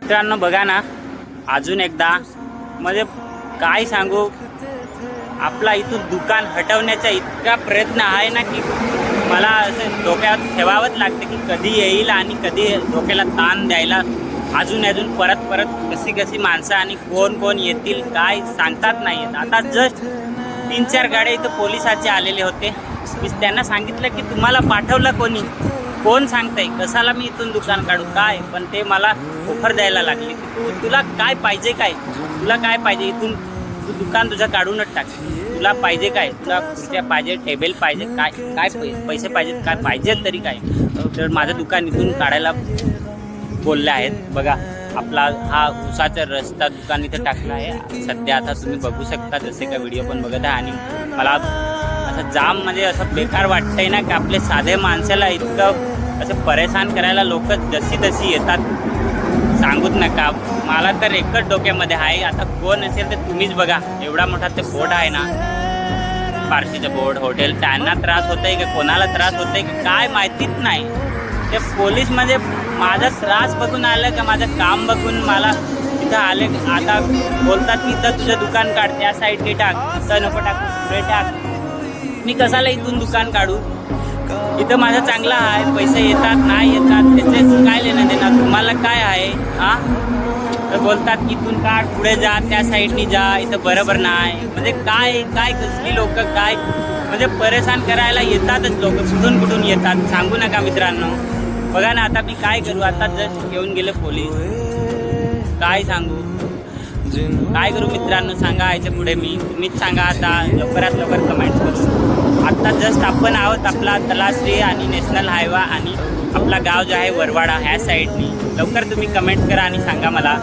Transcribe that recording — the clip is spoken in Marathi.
मित्रांनो बघा ना, अजून एकदा म्हणजे काय सांगू, आपला इथून दुकान हटवण्याचा इतका प्रयत्न आहे ना की मला असं डोक्यात ठेवावंच लागतं की कधी येईल आणि कधी डोक्याला ताण द्यायला अजून परत कशी कशी माणसं आणि कोण येतील काय सांगतात नाही येत. आता जस्ट 3-4 गाड्या इथं पोलिसाचे आलेले होते. मी त्यांना सांगितलं की तुम्हाला पाठवलं कोण सांगतंय, कशाला मी इथून दुकान काढू काय, पण ते मला ऑफर द्यायला लागले की तुला काय पाहिजे, तुला काय पाहिजे, इथून तू दुकान तुझं काढूनच टाक, तुला पाहिजे काय, तुला खुर्च्या पाहिजे, टेबल पाहिजे, काय पैसे पाहिजेत, काय पाहिजे तरी काय. तर माझं दुकान इथून काढायला बोलले आहेत. बघा आपला हा उसाचा रस्ता दुकान इथं टाकला आहे सध्या. आता तुम्ही बघू शकता जसे का व्हिडिओ पण बघत आहे. आणि मला असं जाम म्हणजे असं बेकार वाटतंय ना की आपले साधे माणसाला इतकं असं परेशान करायला लोक जशी येतात सांगूच नका. मला तर एकच डोक्यामध्ये आहे, आता कोण असेल तर तुम्हीच बघा. एवढा मोठा ते बोर्ड आहे ना, पारशीचं बोर्ड, हॉटेल, त्यांना त्रास होतंय की कोणाला त्रास होतंय की काय माहितीच नाही. ते पोलीस म्हणजे माझा त्रास बघून आलं का माझं काम बघून मला तिथं आले. आता बोलतात की इथं तुझं दुकान काढ, त्या साईडने टाक, इथं नको टाक, पुढे टाक. मी कशाला इथून दुकान काढू, इथं माझं चांगलं आहे, पैसे येतात नाही येतात त्याचे काय लेणं देणार, तुम्हाला काय आहे तर बोलतात की इथून काढ, पुढे जा, त्या साईडनी जा, इथं बरोबर नाही. म्हणजे काय कसली लोक काय म्हणजे परेशान करायला येतातच लोक, कुठून येतात सांगू नका मित्रांनो. बघा ना आता मी काय करू, आता जस्ट येऊन गेले पोलीस, काय सांगू काय करू मित्रांनो, सांगा याच्या पुढे तुम्हीच सांगा. आता लवकरात लवकर कमेंट्स करू. आत्ता जस्ट आपण आहोत आपला तलासरी आणि नॅशनल हायवा आणि आपला गाव जो आहे वरवाडा ह्या साईडनी. लवकर तुम्ही कमेंट करा आणि सांगा मला.